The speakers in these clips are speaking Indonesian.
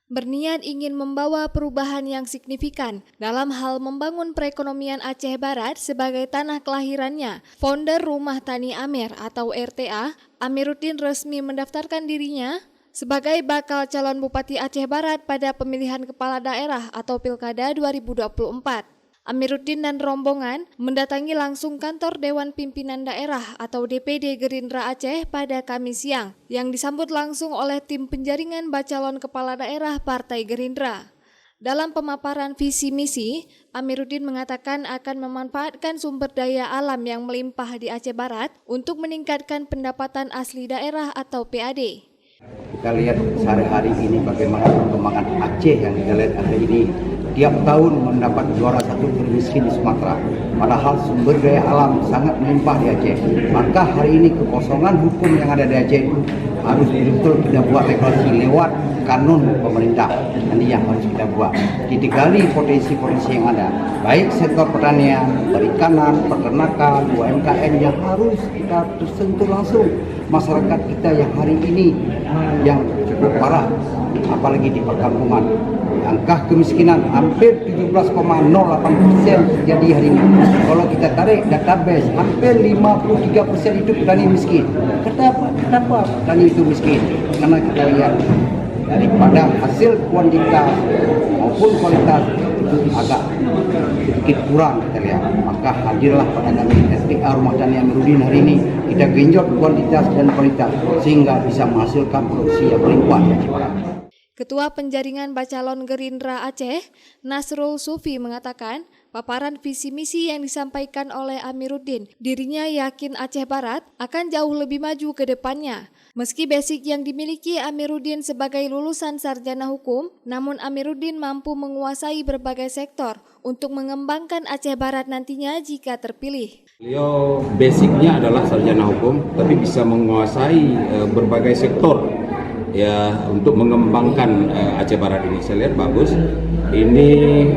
berniat ingin membawa perubahan yang signifikan dalam hal membangun perekonomian Aceh Barat sebagai tanah kelahirannya. Founder Rumah Tani Amer atau RTA, Amiruddin resmi mendaftarkan dirinya sebagai bakal calon Bupati Aceh Barat pada pemilihan kepala daerah atau Pilkada 2024. Amiruddin dan rombongan mendatangi langsung kantor Dewan Pimpinan Daerah atau DPD Gerindra Aceh pada Kamis siang, yang disambut langsung oleh tim penjaringan bacalon kepala daerah Partai Gerindra. Dalam pemaparan visi misi, Amiruddin mengatakan akan memanfaatkan sumber daya alam yang melimpah di Aceh Barat untuk meningkatkan pendapatan asli daerah atau PAD. Kita lihat sehari-hari ini bagaimana perkembangan Aceh yang kita lihat hari ini. Tiap tahun mendapat juara satu termiskin di Sumatera. Padahal sumber daya alam sangat melimpah di Aceh. Maka hari ini kekosongan hukum yang ada di Aceh harus betul-betul kita buat regulasi lewat kanun pemerintah. Ini yang harus kita buat. Digali potensi-potensi yang ada. Baik sektor pertanian, perikanan, peternakan, UMKM yang harus kita tersentuh langsung. Masyarakat kita yang hari ini yang cukup parah, apalagi di perkampungan. Angka kemiskinan hampir 17,08% terjadi hari ini. Kalau kita tarik database, hampir 53% itu petani miskin. Kenapa petani itu miskin? Karena kita lihat daripada hasil kuantitas maupun kualitas itu agak sedikit kurang kita lihat. Maka hadirlah pada kami RTA Rumah Tani Amiruddin hari ini. Kita genjot kuantitas dan kualitas sehingga bisa menghasilkan produksi yang melimpah di Aceh Barat. Ketua Penjaringan Bacalon Gerindra Aceh, Nasrul Sufi mengatakan, paparan visi misi yang disampaikan oleh Amiruddin, dirinya yakin Aceh Barat akan jauh lebih maju ke depannya. Meski basic yang dimiliki Amiruddin sebagai lulusan sarjana hukum, namun Amiruddin mampu menguasai berbagai sektor untuk mengembangkan Aceh Barat nantinya jika terpilih. Beliau basicnya adalah sarjana hukum, tapi bisa menguasai berbagai sektor ya untuk mengembangkan Aceh Barat ini. Saya lihat bagus. Ini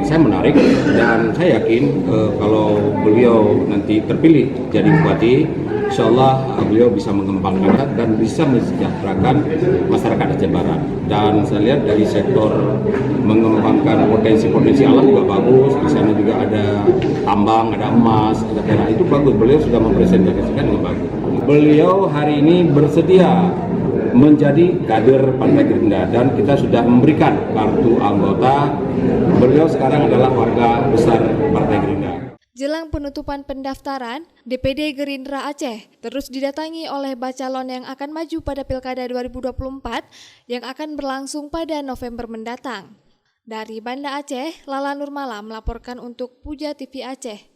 saya menarik dan saya yakin kalau beliau nanti terpilih jadi bupati, insya Allah beliau bisa mengembangkan dan bisa mensejahterakan masyarakat Aceh Barat. Dan saya lihat dari sektor mengembangkan potensi-potensi alam juga bagus. Di sana juga ada tambang, ada emas, ada perak, itu bagus. Beliau sudah mempresentasikan dengan bagus. Beliau hari ini bersedia menjadi kader Partai Gerindra dan kita sudah memberikan kartu anggota. Beliau sekarang adalah warga besar Partai Gerindra. Jelang penutupan pendaftaran, DPD Gerindra Aceh terus didatangi oleh bacalon yang akan maju pada Pilkada 2024 yang akan berlangsung pada November mendatang. Dari Banda Aceh, Lala Nurmala melaporkan untuk Puja TV Aceh.